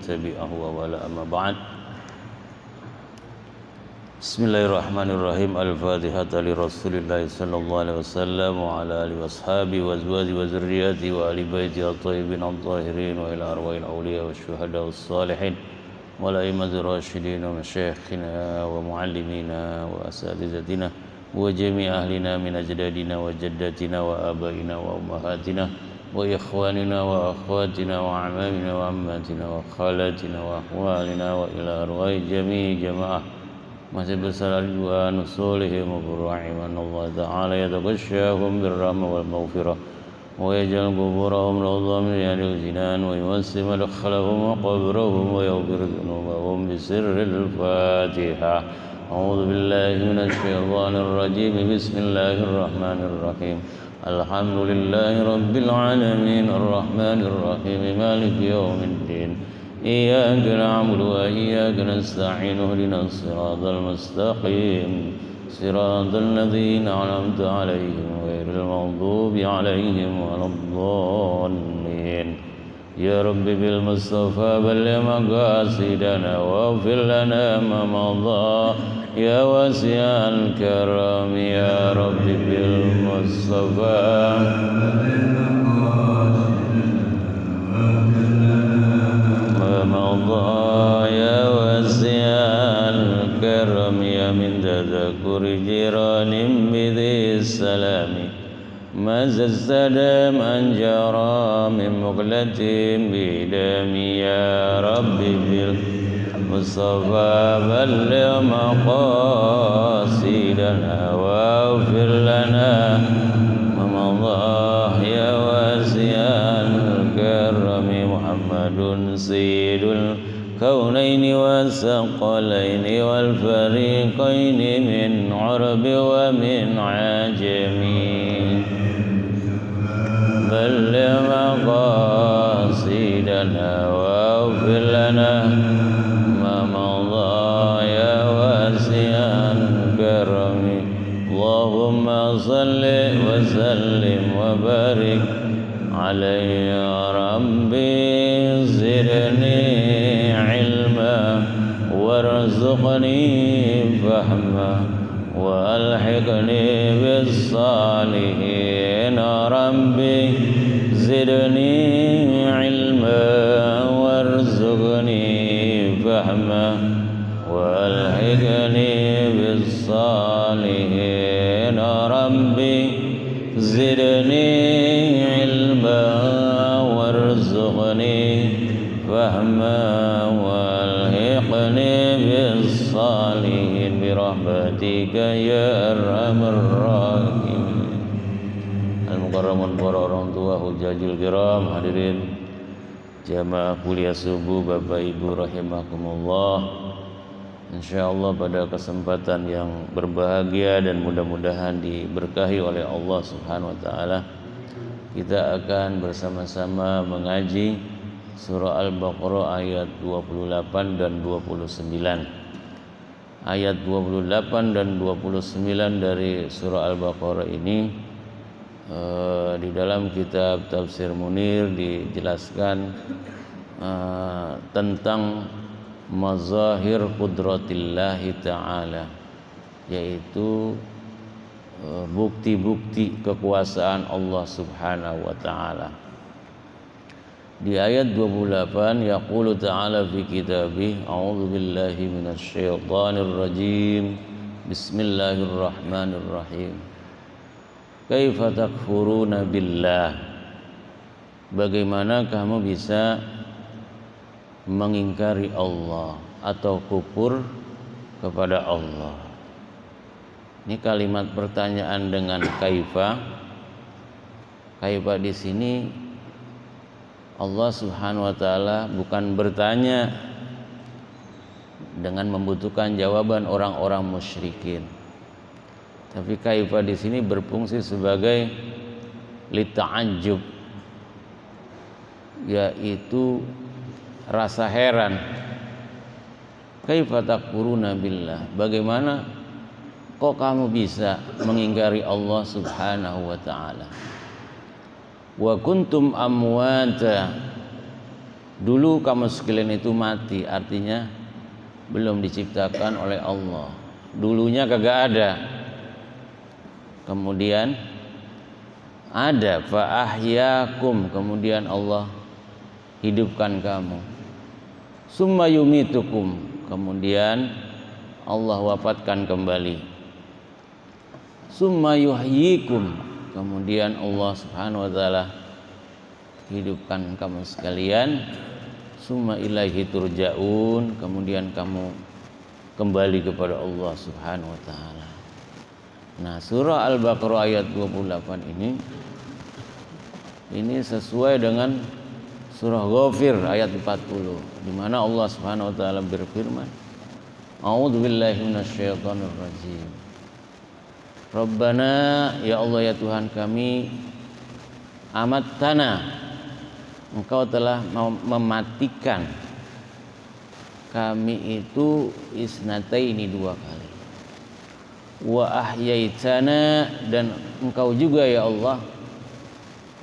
tabi'ahu wa wala amma ba'd. Bismillahirrahmanirrahim. Al-Fatihah li Rasulillah sallallahu alaihi wasallam wa ala alihi washabihi wa azwajihi wa dzurriyyatihi wa ali baiti at-thayyibin adh-dhahirin wa ila arwahil awliya wasyuhada was-salihin wa la imazir rasyidin wa masyayikhina wa muallimina wa asatizatina wa jami' ahlina min ajdadina wa jaddatina wa abaina wa ummahatina wa ikhwanina wa akhwatina wa amamina wa ammatina wa khalatina wa akhwalina wa ila arwahil jami' jamaah masih besar ridwan nusulihim wa rahimanallah ta'ala yataghashshahum birrahmah wal maghfirah wa yaj'al quburahum rawdatan min riyadil jinan wa yuwassi madkhalahum wa qabrahum wa yaghfir dhunubahum bisirril Fatihah. A'udzu billahi minasy syaithanir rajim. Bismillahir rahmanir rahim. Alhamdulillahi rabbil alamin arrahmanir rahim maliki yaumiddin. إياك نعبد وإياك نستعين اهدنا الصراط المستقيم صراط الذين أنعمت عليهم غير المغضوب عليهم ولا الضالين يا رب بالمصطفى بلغ مقاصدنا واغفر لنا ما مضى يا واسع الكرم يا رب بالمصطفى يا واسع الكرم يا من تذكر جيران بذي السلام ما زاد من جرى من مقلة بدم يا رب بالمصطفى بلغ مقاصدنا واغفر لنا ما مضى يا واسع الكرم محمد سيد الكونين والثقلين والفريقين من عرب ومن عجم بلغ مقاصدنا واغفر لنا ما مضى يا واسع الكرم اللهم صل وسلم وبارك عليه يا ربي زدني علما وارزقني فهما والحقني بالصالحين ربي زدني علما وارزقني فهما والحقني بالصالحين ربي زدني علما وارزقني فهما والحقني بالصالحين برحمتك يا ارحم الراحمين. Al-Mukarramun para orang tua hujajul kiram, hadirin jamaah kuliah subuh Bapak Ibu rahimakumullah. Insyaallah pada kesempatan yang berbahagia dan mudah-mudahan diberkahi oleh Allah Subhanahu wa taala, kita akan bersama-sama mengaji surah Al-Baqarah ayat 28 dan 29. Ayat 28 dan 29 dari surah Al-Baqarah ini di dalam kitab Tafsir Munir dijelaskan tentang mazahir qudratillahi ta'ala, yaitu bukti-bukti kekuasaan Allah Subhanahu wa ta'ala. Di ayat 28 yaqulu ta'ala fi kitabih a'udzu billahi minasyaitonir rajim bismillahirrahmanirrahim kaifa takfuruna billah, bagaimana kamu bisa mengingkari Allah atau kufur kepada Allah. Ini kalimat pertanyaan dengan kaifa. Kaifa di sini Allah Subhanahu wa taala bukan bertanya dengan membutuhkan jawaban orang-orang musyrikin. Tapi kaifa di sini berfungsi sebagai lita'ajjub, yaitu rasa heran. Kaifa takfuruna billah, bagaimana kok kamu bisa mengingkari Allah Subhanahu wa taala. Wa kuntum amwata, Dulu kamu sekalian itu mati, artinya belum diciptakan oleh Allah. Dulunya kagak ada. Kemudian ada, fa ahyakum, kemudian Allah hidupkan kamu. Summa yumitukum, kemudian Allah wafatkan kembali. Summa yuhyikum, kemudian Allah Subhanahu wa taala hidupkan kamu sekalian. Summa ilaihi turja'un, kemudian kamu kembali kepada Allah Subhanahu wa taala. Nah, surah Al-Baqarah ayat 28 ini sesuai dengan surah Ghafir ayat 40, di mana Allah Subhanahu wa taala berfirman, A'udzubillahi minasyaitonir rajim. Rabbana, ya Allah ya Tuhan kami, amattana, Engkau telah mematikan kami itu isnataini 2 kali. Wa ahyaitana, dan Engkau juga ya Allah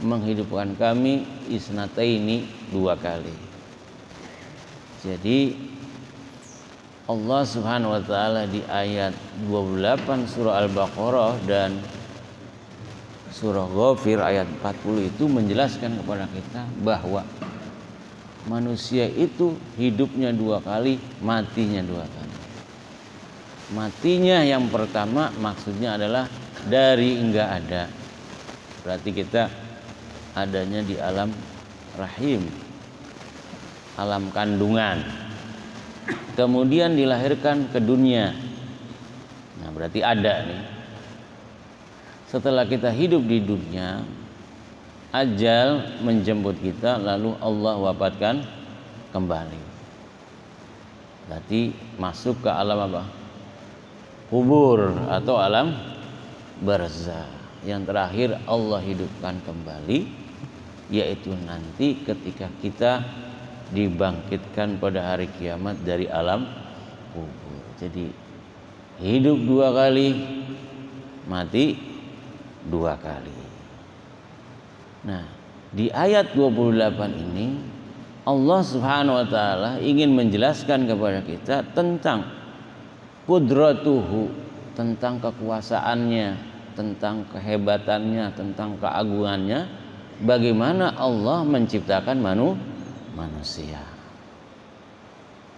menghidupkan kami isnataini 2 kali. Jadi Allah Subhanahu wa taala di ayat 28 surah Al-Baqarah dan surah Ghafir ayat 40 itu menjelaskan kepada kita bahwa manusia itu hidupnya 2 kali, matinya 2 kali. Matinya yang pertama maksudnya adalah dari enggak ada. Berarti kita adanya di alam rahim, alam kandungan. Kemudian dilahirkan ke dunia. Nah, berarti ada nih. Setelah kita hidup di dunia, ajal menjemput kita, lalu Allah wafatkan kembali. Berarti masuk ke alam apa? Kubur atau alam barzah. Yang terakhir Allah hidupkan kembali, yaitu nanti ketika kita dibangkitkan pada hari kiamat dari alam kubur. Jadi hidup 2 kali, mati 2 kali. Nah, di ayat 28 ini Allah Subhanahu wa taala ingin menjelaskan kepada kita tentang qudratuhu, tentang kekuasaannya, tentang kehebatannya, tentang keagungannya, bagaimana Allah menciptakan manusia.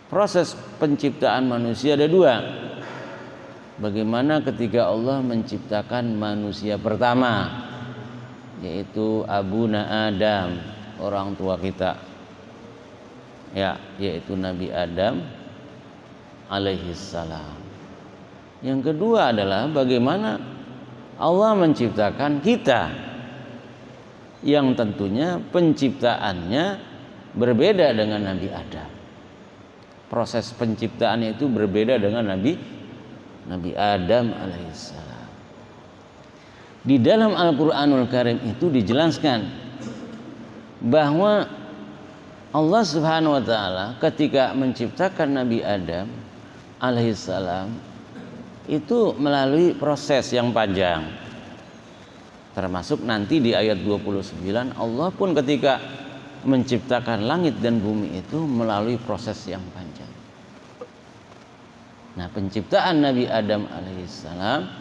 Proses penciptaan manusia ada 2. Bagaimana ketika Allah menciptakan manusia pertama, yaitu Abuna Adam, orang tua kita, ya, yaitu Nabi Adam alaihissalam. Yang kedua adalah bagaimana Allah menciptakan kita, yang tentunya penciptaannya berbeda dengan Nabi Adam. Proses penciptaannya itu berbeda dengan Nabi Adam alaihissalam. Di dalam Al-Quranul Karim itu dijelaskan bahwa Allah Subhanahu wa taala ketika menciptakan Nabi Adam alaihissalam itu melalui proses yang panjang. Termasuk nanti di ayat 29 Allah pun ketika menciptakan langit dan bumi itu melalui proses yang panjang. Nah, penciptaan Nabi Adam alaihissalam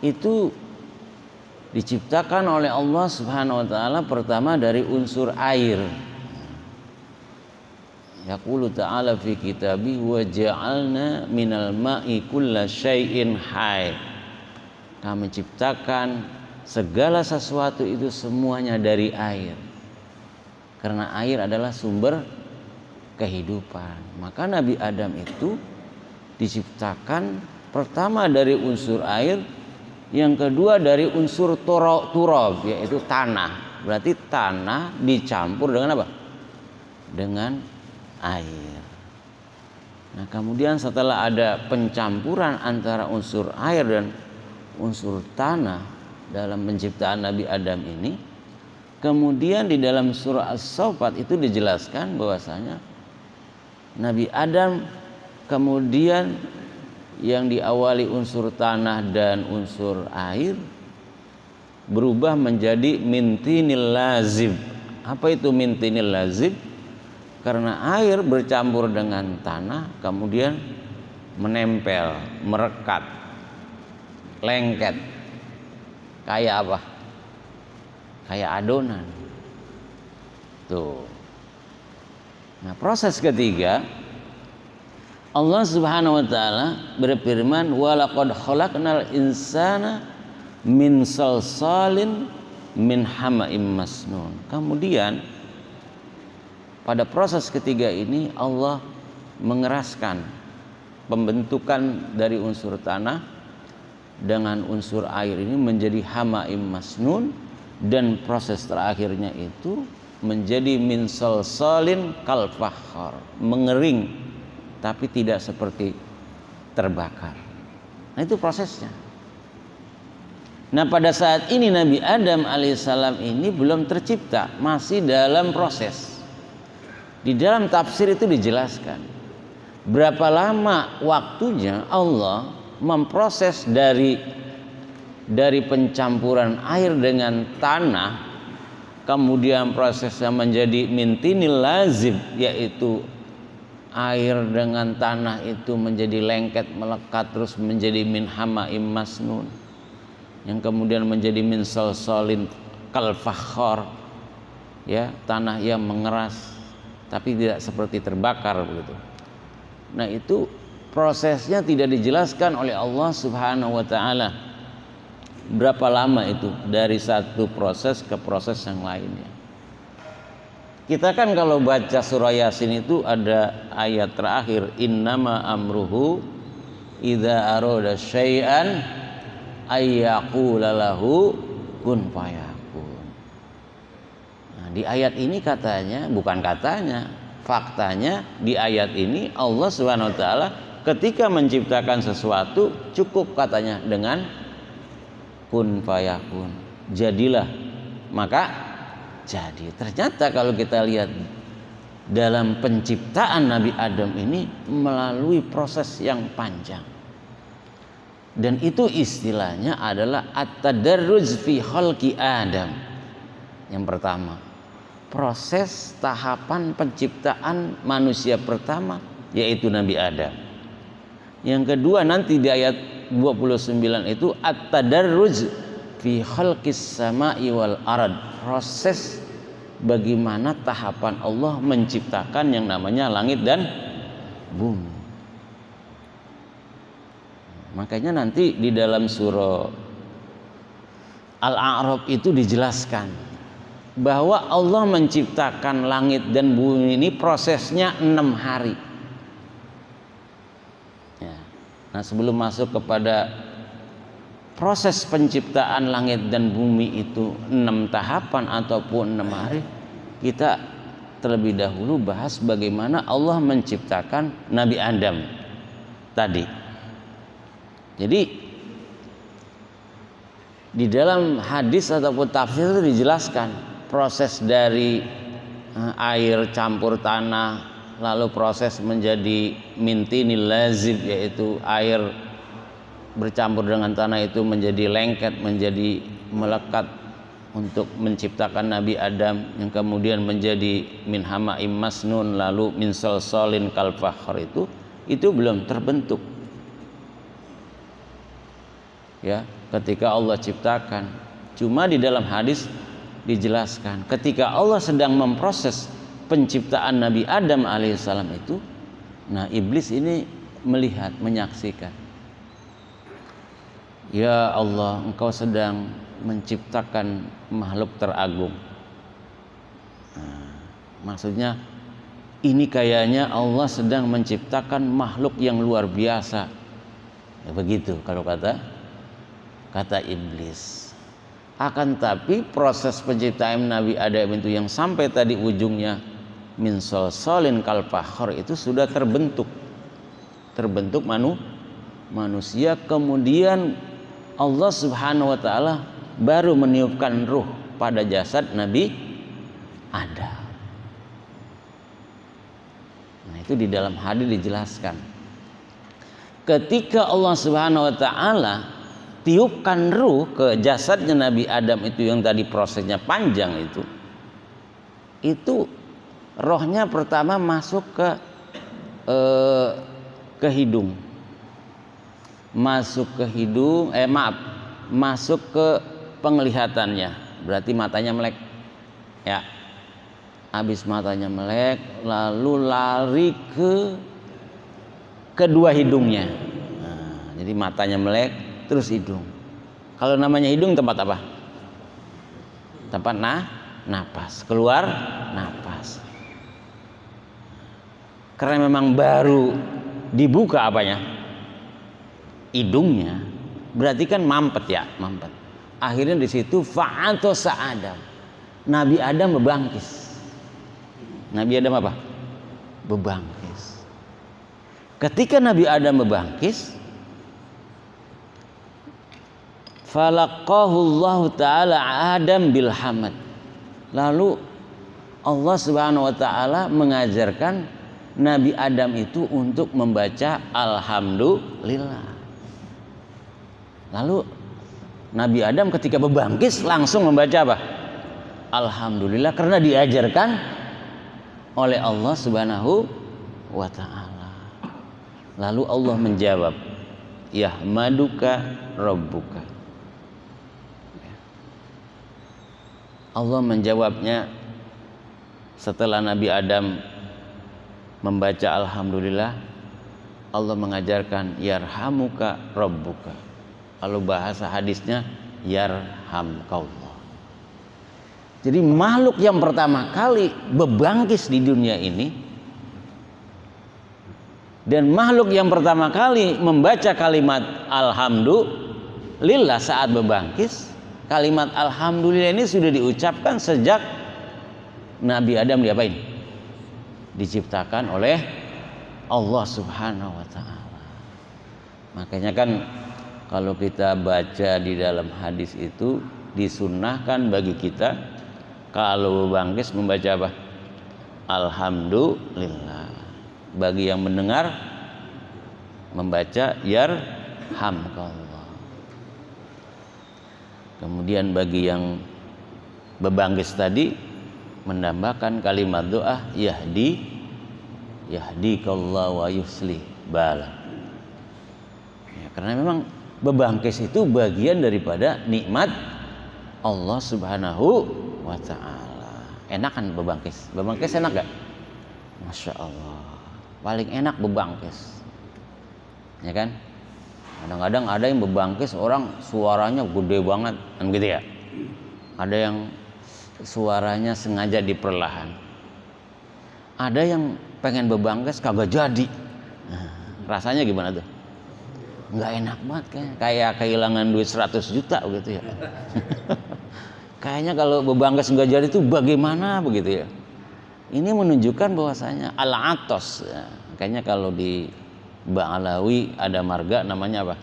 itu diciptakan oleh Allah Subhanahu wa taala pertama dari unsur air. Yaqulu ta'ala fi kitabi wa ja'alna minal ma'i kulla syai'in hayy. Kami ciptakan segala sesuatu itu semuanya dari air. Karena air adalah sumber kehidupan. Maka Nabi Adam itu diciptakan pertama dari unsur air, yang kedua dari unsur turab, yaitu tanah. Berarti tanah dicampur dengan apa? Dengan air. Nah, kemudian setelah ada pencampuran antara unsur air dan unsur tanah dalam penciptaan Nabi Adam ini, kemudian di dalam surah As-Saffat itu dijelaskan bahwasanya Nabi Adam kemudian yang diawali unsur tanah dan unsur air berubah menjadi mintinil lazib. Apa itu mintinil lazib? karena air bercampur dengan tanah kemudian menempel, merekat, lengket. Kayak apa? Kayak adonan. Tuh. Nah, proses ketiga Allah Subhanahu wa taala berfirman, "Wa laqad khalaqnal insana min salsalin min hama'im masnun." Kemudian pada proses ketiga ini Allah mengeraskan pembentukan dari unsur tanah dengan unsur air ini menjadi hama'im masnun, dan proses terakhirnya itu menjadi min salsalin kal fakhar, mengering tapi tidak seperti terbakar. Nah, itu prosesnya. Nah, pada saat ini Nabi Adam alaihissalam ini belum tercipta, masih dalam proses. Di dalam tafsir itu dijelaskan berapa lama waktunya Allah memproses dari pencampuran air dengan tanah, kemudian prosesnya menjadi mintinil lazib, yaitu air dengan tanah itu menjadi lengket, melekat, terus menjadi min hama'im masnun, yang kemudian menjadi min salsalin kal fakhar, ya, tanah yang mengeras tapi tidak seperti terbakar begitu. Nah, itu prosesnya tidak dijelaskan oleh Allah Subhanahu wa taala. Berapa lama itu dari satu proses ke proses yang lainnya. Kita kan kalau baca surah Yasin itu ada ayat terakhir, innama amruhu idza arada syai'an ayyaqula lahu kun fayakun. Nah, di ayat ini faktanya di ayat ini Allah Subhanahu wa taala ketika menciptakan sesuatu cukup katanya dengan kun fayakun, jadilah, maka jadi. Ternyata kalau kita lihat dalam penciptaan Nabi Adam ini melalui proses yang panjang, dan itu istilahnya adalah at-tadarruj fi khalqi Adam. Yang pertama, proses tahapan penciptaan manusia pertama, yaitu Nabi Adam. Yang kedua nanti di ayat 29 itu at-tadarruj fi khalqis sama'i wal ard, proses bagaimana tahapan Allah menciptakan yang namanya langit dan bumi. Makanya nanti di dalam surah Al-A'raf itu dijelaskan bahwa Allah menciptakan langit dan bumi ini prosesnya 6 hari. Nah, sebelum masuk kepada proses penciptaan langit dan bumi itu 6 tahapan ataupun 6 hari, kita terlebih dahulu bahas bagaimana Allah menciptakan Nabi Adam tadi. Jadi di dalam hadis ataupun tafsir itu dijelaskan proses dari air campur tanah, lalu proses menjadi mintinil lazib, yaitu air bercampur dengan tanah itu menjadi lengket, menjadi melekat untuk menciptakan Nabi Adam, yang kemudian menjadi min hama'im masnun, lalu min salsalin kal fakhar, itu belum terbentuk. Ya, ketika Allah ciptakan, cuma di dalam hadis dijelaskan ketika Allah sedang memproses penciptaan Nabi Adam alaihissalam itu, nah iblis ini melihat, menyaksikan, ya Allah, engkau sedang menciptakan makhluk teragung. Nah, maksudnya ini kayaknya Allah sedang menciptakan makhluk yang luar biasa, ya, begitu kalau kata iblis. Akan tapi proses penciptaan Nabi Adam itu yang sampai tadi ujungnya min salsalin kal fakhar itu sudah terbentuk manusia. Kemudian Allah Subhanahu wa taala baru meniupkan ruh pada jasad Nabi Adam. Nah, itu di dalam hadis dijelaskan ketika Allah Subhanahu wa taala tiupkan ruh ke jasadnya Nabi Adam itu yang tadi prosesnya panjang, itu rohnya pertama masuk ke hidung, masuk ke penglihatannya, berarti matanya melek ya. Habis matanya melek, lalu lari ke kedua hidungnya. Nah, jadi matanya melek, terus hidung. Kalau namanya hidung tempat apa? Tempat napas, keluar napas. Karena memang baru dibuka apanya? Hidungnya. Berarti kan mampet ya, mampet. Akhirnya di situ fa'atosa Adam. Nabi Adam bebangkis. Nabi Adam apa? Bebangkis. Ketika Nabi Adam bebangkis, falaqahu Allah Ta'ala Adam bilhamad. Lalu Allah Subhanahu wa Ta'ala mengajarkan Nabi Adam itu untuk membaca alhamdulillah. Lalu Nabi Adam ketika bebangkis langsung membaca apa? Alhamdulillah, karena diajarkan oleh Allah Subhanahu wa Ta'ala. Lalu Allah menjawab, yahmaduka rabbuka. Allah menjawabnya setelah Nabi Adam membaca alhamdulillah, Allah mengajarkan yarhamuka rabbuka. Kalau bahasa hadisnya yarhamkallah. Jadi makhluk yang pertama kali bebangkis di dunia ini dan makhluk yang pertama kali membaca kalimat alhamdulillah saat bebangkis, kalimat alhamdulillah ini sudah diucapkan sejak Nabi Adam diapain? Diciptakan oleh Allah Subhanahu wa Ta'ala. Makanya kan kalau kita baca di dalam hadis itu disunnahkan bagi kita kalau bebangkis membaca apa? Alhamdulillah. Bagi yang mendengar membaca yarhamkallah. Kemudian bagi yang bebangkis tadi menambahkan kalimat doa yahdikallah wa yuslih bala. Ya, karena memang bebangkis itu bagian daripada nikmat Allah Subhanahu wa Ta'ala. Enak kan bebangkis? Bebangkis enak gak? Masya Allah, paling enak bebangkis, ya kan? Kadang-kadang ada yang bebangkis orang suaranya gede banget kan gitu ya. Ada yang suaranya sengaja diperlahan. Ada yang pengen bebangkis kagak jadi. Nah, rasanya gimana tuh? Nggak enak banget kayak kehilangan duit 100 juta gitu ya. Kayaknya kalau bebangkis nggak jadi itu bagaimana begitu ya. Ini menunjukkan bahwasanya al-atos ya. Kayaknya kalau di Ba'alawi ada marga namanya apa?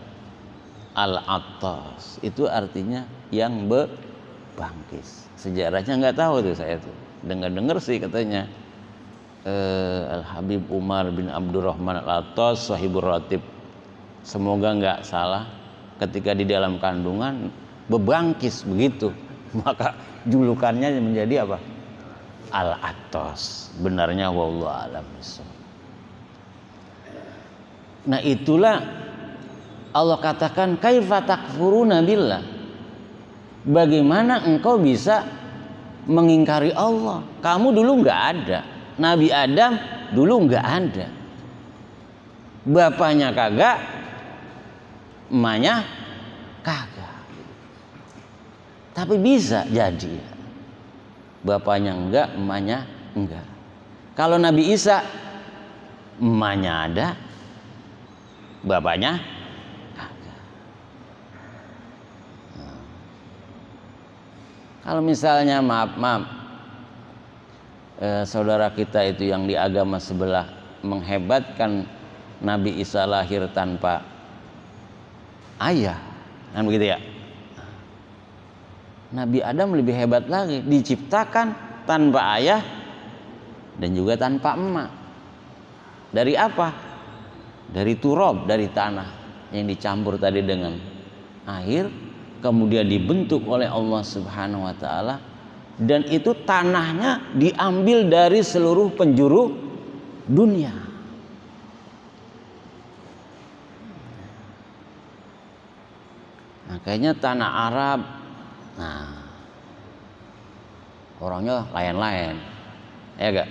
Al-atos. Itu artinya yang bebangkis. Sejarahnya nggak tahu tuh saya tuh. Dengar sih katanya Al-Habib Umar bin Abdurrahman Al-Atos Sahibur Ratib. Semoga nggak salah, ketika di dalam kandungan bebangkis begitu, maka julukannya menjadi apa? Al-Atos. Benarnya wallahu a'lam. Nah itulah Allah katakan kaifa takfuruna billah. Bagaimana engkau bisa mengingkari Allah? Kamu dulu nggak ada, Nabi Adam dulu nggak ada, bapaknya kagak, emaknya kagak, tapi bisa jadi bapaknya enggak, emaknya enggak. Kalau Nabi Isa emaknya ada, bapaknya kagak. Kalau misalnya maaf saudara kita itu yang di agama sebelah menghebatkan Nabi Isa lahir tanpa ayah, kan begitu ya. Nabi Adam lebih hebat lagi, diciptakan tanpa ayah dan juga tanpa emak. Dari apa? Dari turab, dari tanah yang dicampur tadi dengan air, kemudian dibentuk oleh Allah Subhanahu wa Ta'ala Dan itu tanahnya diambil dari seluruh penjuru dunia. Makanya tanah Arab, nah orangnya lain-lain, ya gak?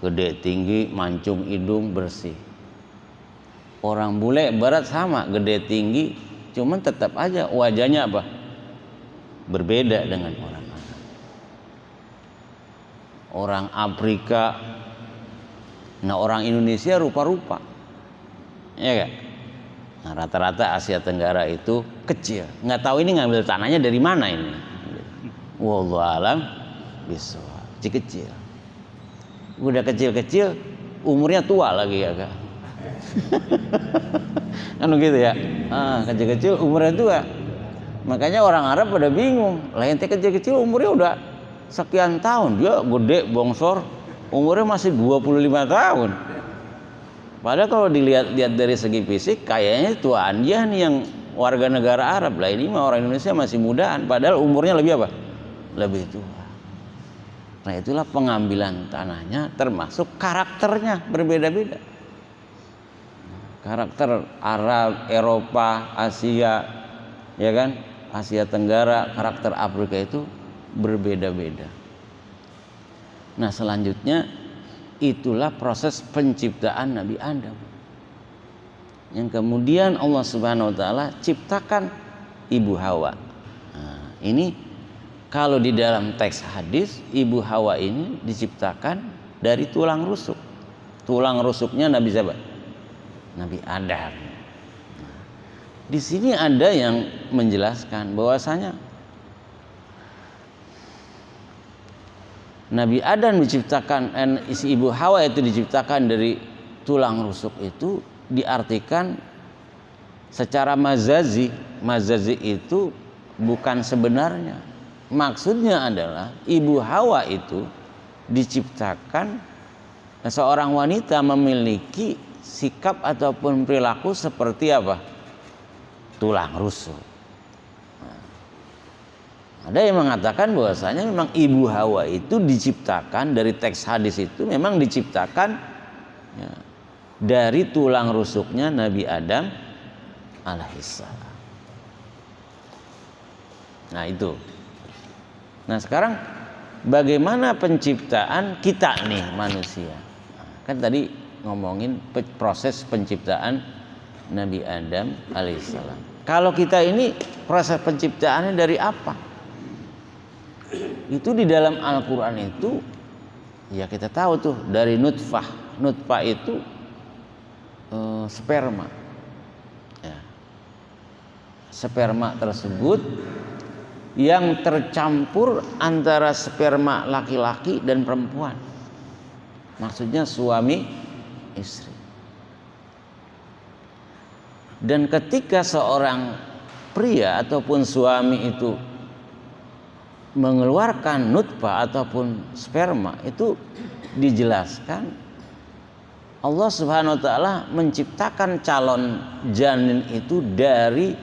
Gede, tinggi, mancung hidung, bersih. Orang bule barat sama, gede, tinggi, cuman tetap aja wajahnya apa? Berbeda dengan orang Arab. Orang Afrika, nah orang Indonesia rupa-rupa, ya gak? Nah, rata-rata Asia Tenggara itu kecil, nggak tahu ini ngambil tanahnya dari mana ini. Wallahu alam bishawab. Kecil. Udah kecil-kecil, umurnya tua lagi ya kak. Kan begitu ya. Kecil-kecil umurnya tua. Makanya orang Arab pada bingung. Lah ente kecil-kecil umurnya udah sekian tahun, dia gede bongsor, umurnya masih 25 tahun. Padahal kalau dilihat dari segi fisik kayaknya tuaan dia nih yang warga negara Arab. Lah ini mah orang Indonesia masih mudaan, padahal umurnya lebih apa? Lebih tua. Nah itulah pengambilan tanahnya, termasuk karakternya berbeda-beda. Karakter Arab, Eropa, Asia, ya kan? Asia Tenggara, karakter Afrika itu berbeda-beda. Nah selanjutnya itulah proses penciptaan Nabi Adam yang kemudian Allah Subhanahu wa taala ciptakan Ibu Hawa. Nah, ini kalau di dalam teks hadis Ibu Hawa ini diciptakan dari tulang rusuk. Tulang rusuknya Nabi siapa? Nabi Adam. Nah, di sini ada yang menjelaskan bahwasanya Nabi Adam diciptakan, isi Ibu Hawa itu diciptakan dari tulang rusuk itu diartikan secara mazazi. Mazazi itu bukan sebenarnya. Maksudnya adalah Ibu Hawa itu diciptakan seorang wanita memiliki sikap ataupun perilaku seperti apa? Tulang rusuk. Ada yang mengatakan bahwasanya memang Ibu Hawa itu diciptakan dari teks hadis itu memang diciptakan ya, dari tulang rusuknya Nabi Adam alaihissalam. Nah itu. Nah sekarang bagaimana penciptaan kita nih manusia? Kan tadi ngomongin proses penciptaan Nabi Adam alaihissalam. Kalau kita ini proses penciptaannya dari apa? Itu di dalam Al-Quran itu ya kita tahu tuh dari nutfah. Nutfah itu sperma ya. Sperma tersebut yang tercampur antara sperma laki-laki dan perempuan, maksudnya suami istri. Dan ketika seorang pria ataupun suami itu mengeluarkan nutfah ataupun sperma, itu dijelaskan Allah Subhanahu wa taala menciptakan calon janin itu dari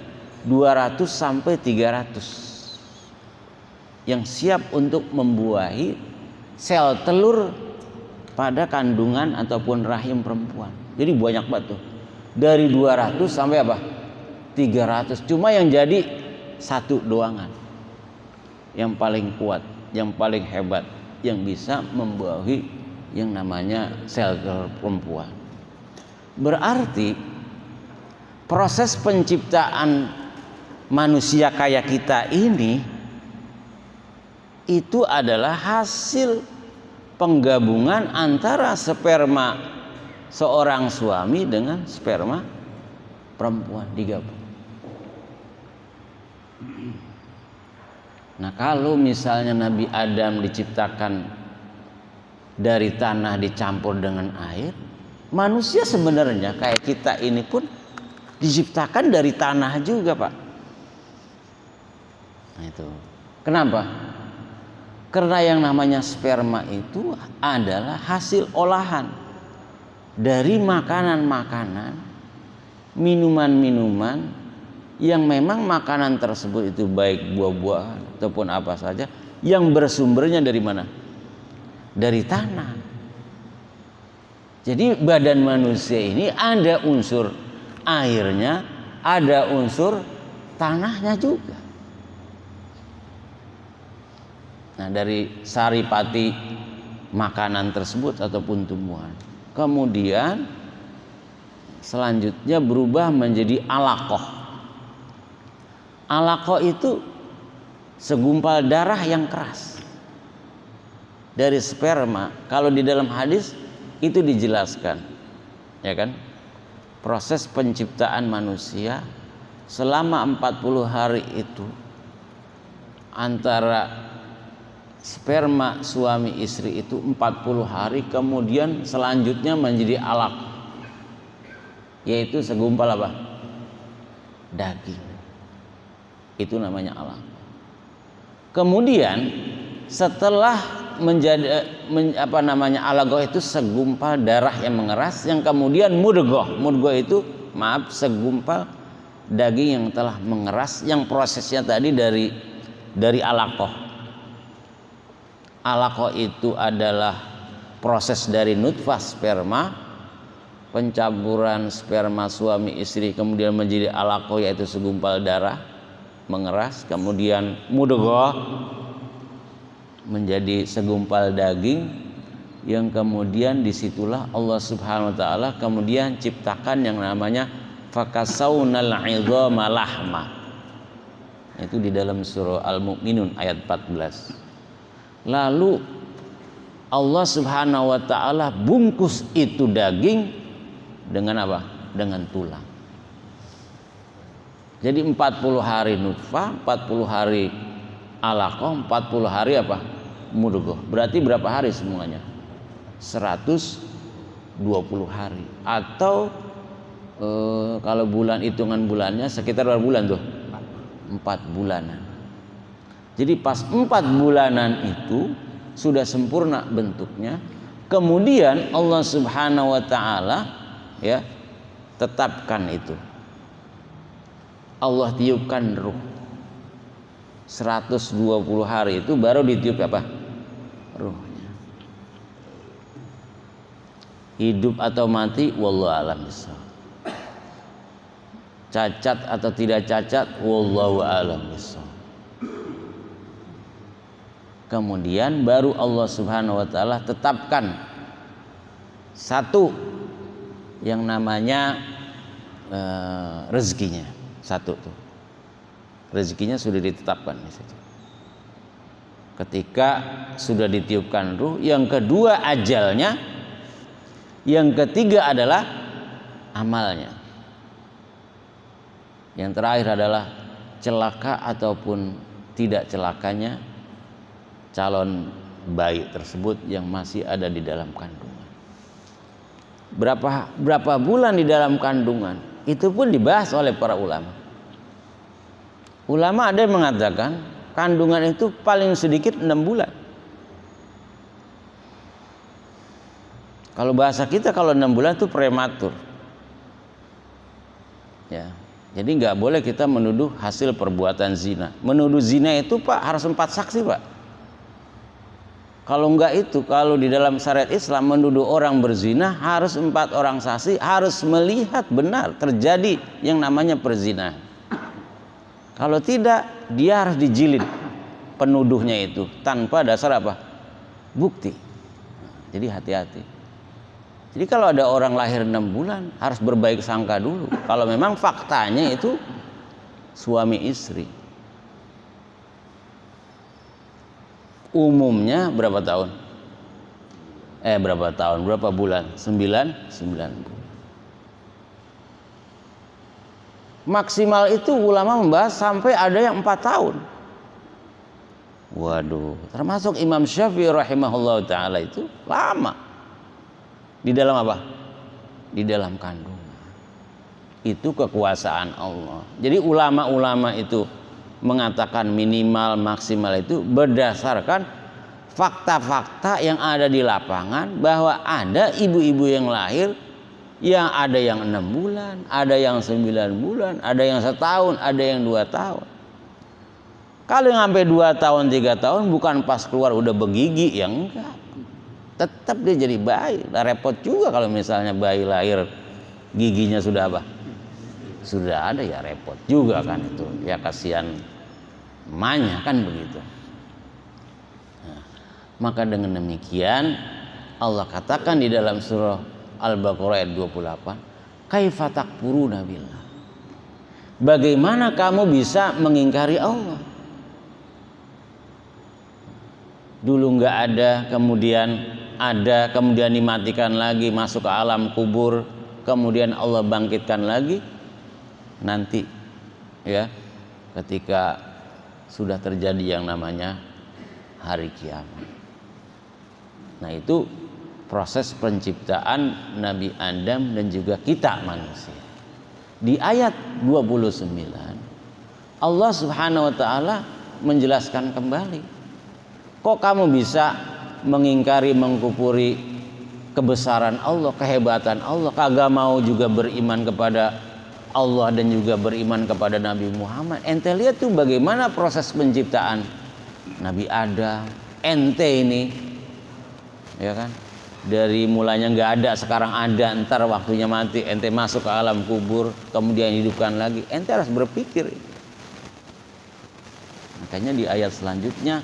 200 sampai 300 yang siap untuk membuahi sel telur pada kandungan ataupun rahim perempuan. Jadi banyak banget tuh. Dari 200 sampai apa? 300. Cuma yang jadi satu doangan. Yang paling kuat, yang paling hebat, yang bisa membuahi yang namanya sel telur perempuan. Berarti proses penciptaan manusia kayak kita ini itu adalah hasil penggabungan antara sperma seorang suami dengan sperma perempuan digabung. Nah kalau misalnya Nabi Adam diciptakan dari tanah dicampur dengan air, manusia sebenarnya kayak kita ini pun diciptakan dari tanah juga Pak. Nah itu. Kenapa? Karena yang namanya sperma itu adalah hasil olahan dari makanan-makanan, minuman-minuman yang memang makanan tersebut itu baik buah-buahan ataupun apa saja yang bersumbernya dari mana? Dari tanah. Jadi badan manusia ini ada unsur airnya, ada unsur tanahnya juga. Nah, dari saripati makanan tersebut ataupun tumbuhan, kemudian selanjutnya berubah menjadi alaqah. Alaqah itu segumpal darah yang keras dari sperma. Kalau di dalam hadis itu dijelaskan, ya kan, proses penciptaan manusia selama 40 hari itu antara sperma suami istri itu 40 hari, kemudian selanjutnya menjadi alaq, yaitu segumpal apa? Daging. Itu namanya alaq. Kemudian setelah menjadi alaqah itu segumpal darah yang mengeras, yang kemudian mudghah. Mudghah itu segumpal daging yang telah mengeras, yang prosesnya tadi dari alaqah. Alaqah itu adalah proses dari nutfah sperma, pencampuran sperma suami istri kemudian menjadi alaqah, yaitu segumpal darah mengeras, kemudian mudghah menjadi segumpal daging, yang kemudian disitulah Allah Subhanahu wa ta'ala kemudian ciptakan yang namanya fakasaunal 'idhama lahma. Itu di dalam surah Al-Mu'minun ayat 14. Lalu Allah Subhanahu wa ta'ala bungkus itu daging dengan apa? Dengan tulang. Jadi 40 hari nutfah, 40 hari alaqah, 40 hari apa? Mudghah. Berarti berapa hari semuanya? 120 hari. Atau kalau bulan, hitungan bulannya sekitar berapa bulan tuh? 4 bulanan. Jadi pas 4 bulanan itu sudah sempurna bentuknya, kemudian Allah Subhanahu wa ta'ala ya tetapkan itu. Allah tiupkan ruh. 120 hari itu baru ditiup apa? Ruhnya. Hidup atau mati wallahu a'lam bishawab. Cacat atau tidak cacat wallahu a'lam bishawab. Kemudian baru Allah Subhanahu wa ta'ala tetapkan satu yang namanya rezekinya. Satu tuh. Rezekinya sudah ditetapkan di situ. Ketika sudah ditiupkan ruh, yang kedua ajalnya, yang ketiga adalah amalnya. Yang terakhir adalah celaka ataupun tidak celakanya calon bayi tersebut yang masih ada di dalam kandungan. Berapa bulan di dalam kandungan? Itu pun dibahas oleh para ulama. Ulama ada yang mengatakan kandungan itu paling sedikit 6 bulan. Kalau bahasa kita kalau 6 bulan itu prematur. Ya. Jadi nggak boleh kita menuduh hasil perbuatan zina. Menuduh zina itu Pak harus 4 saksi Pak. Kalau enggak itu, kalau di dalam syariat Islam menuduh orang berzina harus 4 orang saksi, harus melihat benar terjadi yang namanya perzinahan. Kalau tidak, dia harus dijilid penuduhnya itu tanpa dasar apa? Bukti. Jadi hati-hati. Jadi kalau ada orang lahir 6 bulan harus berbaik sangka dulu. Kalau memang faktanya itu suami istri. Umumnya berapa tahun? Berapa bulan? 9 bulan. Maksimal itu ulama membahas sampai ada yang 4 tahun. Waduh, termasuk Imam Syafi'i rahimahullah ta'ala itu lama. Di dalam apa? Di dalam kandungan. Itu kekuasaan Allah. Jadi ulama-ulama itu mengatakan minimal maksimal itu berdasarkan fakta-fakta yang ada di lapangan, bahwa ada ibu-ibu yang lahir yang ada yang 6 bulan, ada yang 9 bulan, ada yang 1 tahun, ada yang 2 tahun. Kalau sampai 2 tahun 3 tahun bukan pas keluar udah begigi, ya enggak. Tetap dia jadi bayi. Nah, repot juga kalau misalnya bayi lahir giginya sudah apa? Sudah ada, ya repot juga kan itu. Ya kasihan emaknya kan begitu. Nah, maka dengan demikian Allah katakan di dalam surah Al-Baqarah ayat 28, kaifa takfuruna billah. Bagaimana kamu bisa mengingkari Allah? Dulu nggak ada, kemudian dimatikan lagi, masuk ke alam kubur, kemudian Allah bangkitkan lagi nanti, ya, ketika sudah terjadi yang namanya hari kiamat. Nah, itu proses penciptaan Nabi Adam dan juga kita manusia. Di ayat 29 Allah Subhanahu wa taala menjelaskan kembali, kok kamu bisa mengingkari, mengkufuri kebesaran Allah, kehebatan Allah, kagak mau juga beriman kepada Allah dan juga beriman kepada Nabi Muhammad. Ente lihat tuh bagaimana proses penciptaan Nabi Adam. Ente ini, ya kan, dari mulanya nggak ada, sekarang ada, ntar waktunya mati, ente masuk ke alam kubur, kemudian hidupkan lagi. Ente harus berpikir. Makanya di ayat selanjutnya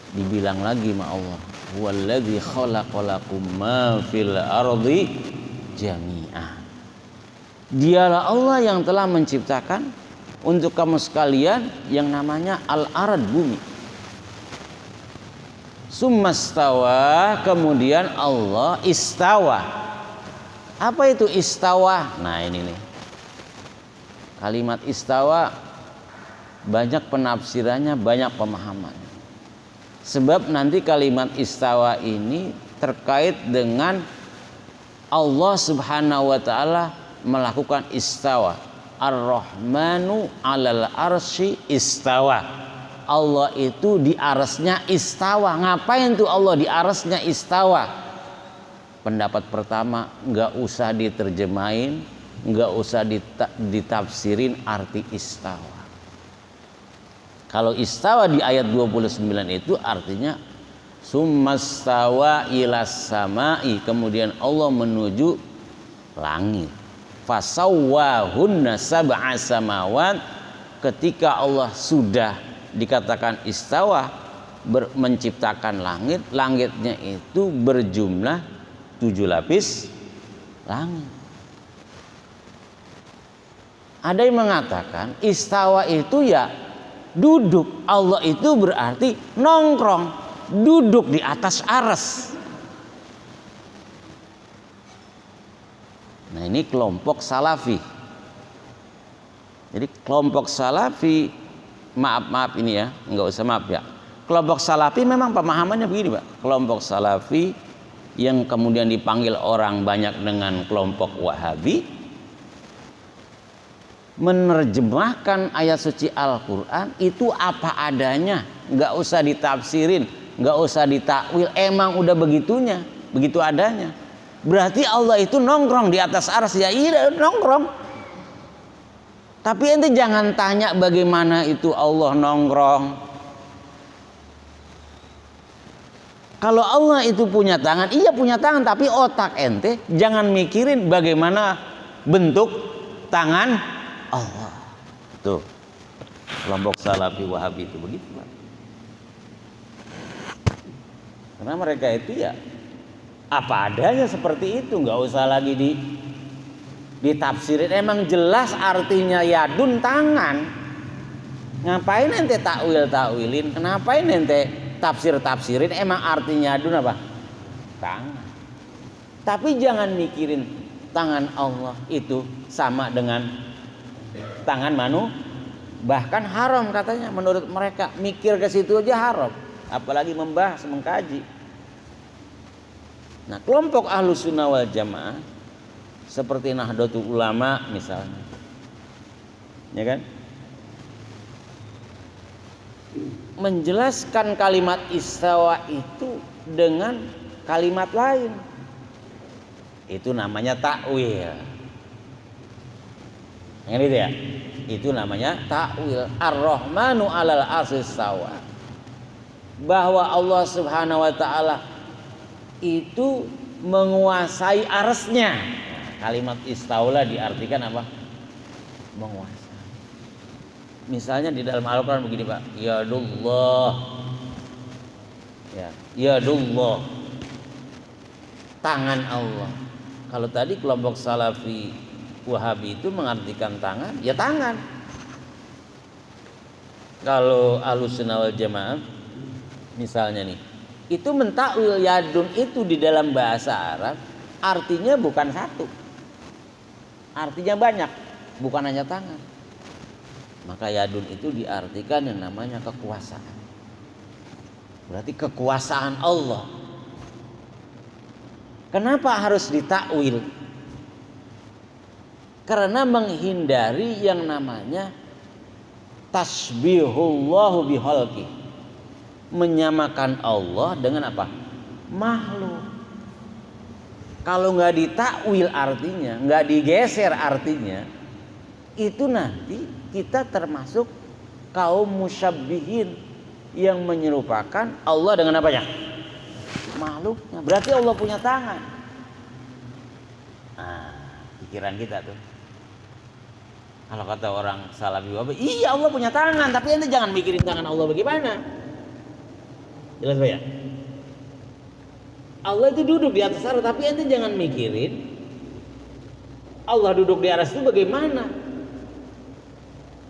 dibilang lagi sama Allah, huwallazi khalaqalakum ma fil ardi jami'ah. Dialah Allah yang telah menciptakan untuk kamu sekalian yang namanya al-ard, bumi. Summastawa, kemudian Allah istawa. Apa itu istawa? Nah, ini nih. Kalimat istawa banyak penafsirannya, banyak pemahamannya. Sebab nanti kalimat istawa ini terkait dengan Allah Subhanahu wa taala melakukan istawa. Ar-Rahmanu 'alal arsy istawa. Allah itu di arsy-nya istawa. Ngapain tuh Allah di arsy-nya istawa? Pendapat pertama, nggak usah diterjemahin, nggak usah ditafsirin arti istawa. Kalau istawa di ayat 29 itu artinya summastawa ilas samai, kemudian Allah menuju langit. Fasawwahunna sab'a samawat, ketika Allah sudah dikatakan istawa, menciptakan langit, langitnya itu berjumlah 7 lapis langit. Ada yang mengatakan istawa itu ya duduk. Allah itu berarti nongkrong, duduk di atas arsy. Nah, ini kelompok salafi. Jadi kelompok salafi, maaf ini ya, nggak usah maaf ya. Kelompok salafi memang pemahamannya begini, Pak. Kelompok salafi yang kemudian dipanggil orang banyak dengan kelompok Wahabi, menerjemahkan ayat suci Al-Quran itu apa adanya, nggak usah ditafsirin, nggak usah ditakwil, emang udah begitunya, begitu adanya. Berarti Allah itu nongkrong di atas arsy, ya iya nongkrong. Tapi ente jangan tanya bagaimana itu Allah nongkrong. Kalau Allah itu punya tangan, iya punya tangan, tapi otak ente jangan mikirin bagaimana bentuk tangan Allah. Tuh, kelompok salafi Wahabi itu begitu, Pak. Karena mereka itu ya apa adanya seperti itu, nggak usah lagi ditafsirin. Emang jelas artinya yadun, tangan. Ngapain ente takwilin? Kenapain ente tafsirin? Emang artinya yadun apa? Tangan. Tapi jangan mikirin tangan Allah itu sama dengan tangan bahkan haram katanya menurut mereka. Mikir ke situ aja haram, apalagi membahas, mengkaji. Nah, kelompok Ahlus Sunnah wal Jamaah seperti Nahdlatul Ulama misalnya, ya kan, menjelaskan kalimat istawa itu dengan kalimat lain. Itu namanya takwil. Yang itu ya. Itu namanya ta'wil. Ar-Rahmanu 'alal 'arsy istawa. Bahwa Allah Subhanahu wa taala itu menguasai arsy-Nya. Kalimat istaula diartikan apa? Menguasai. Misalnya di dalam Al-Qur'an begini, Pak. Yadullah. Ya, yadullah. Tangan Allah. Kalau tadi kelompok Salafi Wahabi itu mengartikan tangan, ya tangan. Kalau Ahlussunnah wal Jamaah misalnya nih, itu mentakwil yadun itu di dalam bahasa Arab artinya bukan satu. Artinya banyak, bukan hanya tangan. Maka yadun itu diartikan yang namanya kekuasaan. Berarti kekuasaan Allah. Kenapa harus ditakwil? Karena menghindari yang namanya tasbihullahu bihalqi. Menyamakan Allah dengan apa? Makhluk. Kalau nggak ditakwil artinya, nggak digeser artinya, itu nanti kita termasuk kaum musyabbihin yang menyerupakan Allah dengan apanya? Makhluknya. Berarti Allah punya tangan. Nah, pikiran kita tuh. Kalau kata orang Salafi Wahabi, iya Allah punya tangan, tapi ente jangan mikirin tangan Allah bagaimana. Jelas Pak ya? Allah itu duduk di atas arsh, tapi ente jangan mikirin Allah duduk di atas itu bagaimana.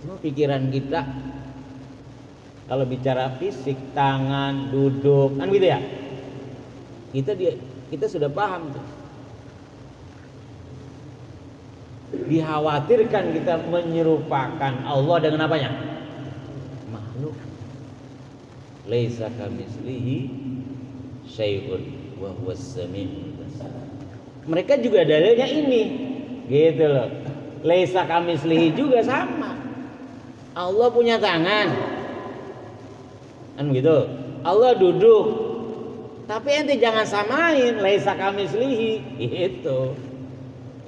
Cuma pikiran kita kalau bicara fisik, tangan, duduk, kan gitu ya. Kita sudah paham tuh. Dikhawatirkan kita menyerupakan Allah dengan apanya? Makhluk. Laisa kamitslihi syai'un wa huwas samiul basir. Mereka juga dalilnya ini. Gitu loh. Laisa kamitslihi juga sama. Allah punya tangan. Kan gitu. Allah duduk. Tapi ente jangan samain laisa kamitslihi itu.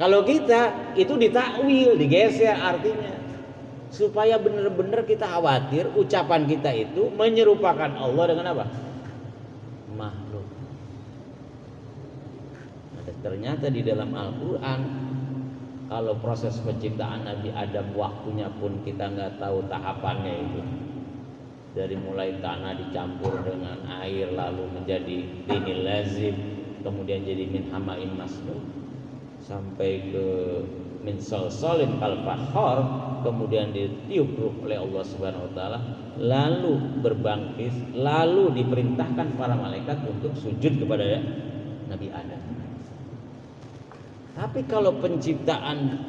Kalau kita itu ditakwil, digeser artinya supaya benar-benar kita khawatir ucapan kita itu menyerupakan Allah dengan apa? Makhluk. Nah, ternyata di dalam Al-Qur'an kalau proses penciptaan Nabi Adam waktunya pun kita nggak tahu tahapannya itu. Dari mulai tanah dicampur dengan air lalu menjadi tinil lazim, kemudian jadi min hamain masnun, sampai ke min salsalin kal fakhar, kemudian ditiup ruh oleh Allah Subhanahu wa taala, lalu berbangkit, lalu diperintahkan para malaikat untuk sujud kepada Nabi Adam. Tapi kalau penciptaan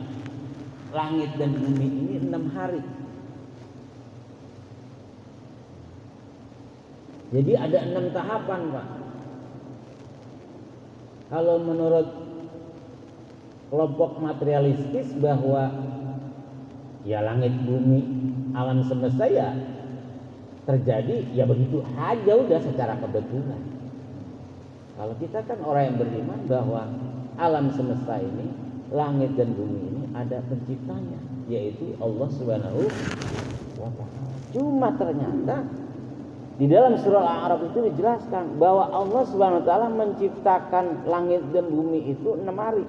langit dan bumi ini 6 hari. Jadi ada 6 tahapan, Pak. Kalau menurut kelompok materialistis bahwa ya langit bumi alam semesta ya terjadi ya begitu aja udah secara kebetulan. Kalau kita kan orang yang beriman bahwa alam semesta ini, langit dan bumi ini ada penciptanya, yaitu Allah Subhanahu wa taala. Cuma ternyata di dalam surah Al-A'raf itu dijelaskan bahwa Allah Subhanahu wa taala menciptakan langit dan bumi itu 6 hari.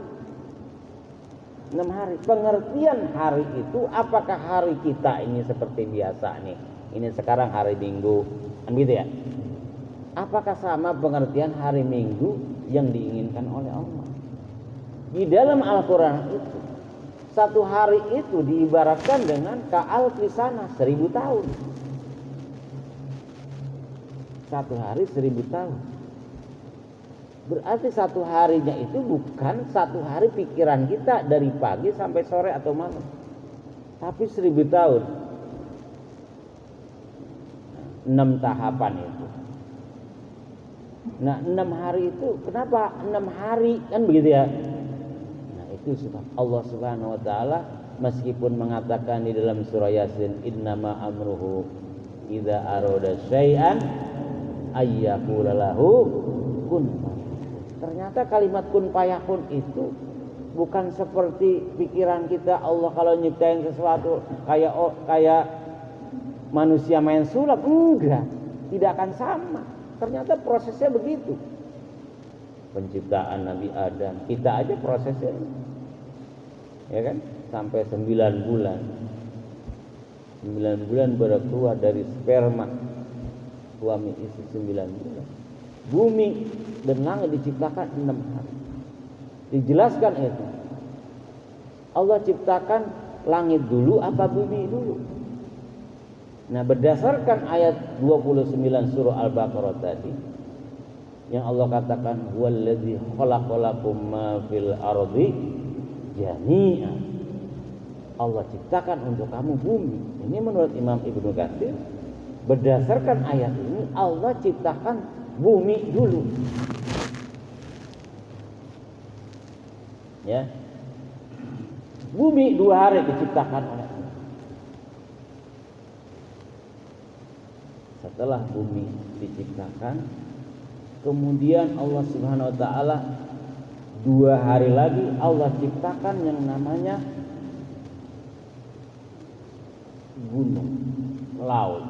6 hari. Pengertian hari itu apakah hari kita ini seperti biasa nih? Ini sekarang hari Minggu, kan gitu ya? Apakah sama pengertian hari Minggu yang diinginkan oleh Allah? Di dalam Al-Qur'an itu satu hari itu diibaratkan dengan ka'alfi sana, 1000 tahun. Satu hari 1000 tahun. Berarti satu harinya itu bukan satu hari pikiran kita dari pagi sampai sore atau malam, tapi 1000 tahun. 6 tahapan itu. Nah 6 hari itu kenapa 6 hari kan begitu ya? Nah itu sebab Allah Subhanahu wa taala meskipun mengatakan di dalam surah Yasin innama amruhu idza arada syai'an ayyaqula lahu kun. Ternyata kalimat kun fayakun itu bukan seperti pikiran kita. Allah kalau nyiptain sesuatu kayak manusia main sulap, enggak, tidak akan sama. Ternyata prosesnya begitu. Penciptaan Nabi Adam, kita aja prosesnya, ya kan, sampai 9 bulan. 9 bulan baru keluar dari sperma suami istri 9 bulan. Bumi dan langit diciptakan 6 hari. Dijelaskan itu. Allah ciptakan langit dulu apa bumi dulu? Nah, berdasarkan ayat 29 surah Al-Baqarah tadi, yang Allah katakan huwallazi khalaqalakum ma fil ardi jami'an. Allah ciptakan untuk kamu bumi. Ini menurut Imam Ibnu Katsir, berdasarkan ayat ini Allah ciptakan bumi dulu. Ya, bumi 2 hari diciptakan oleh Allah. Setelah bumi diciptakan, kemudian Allah Subhanahu wa taala 2 hari lagi Allah ciptakan yang namanya gunung, laut.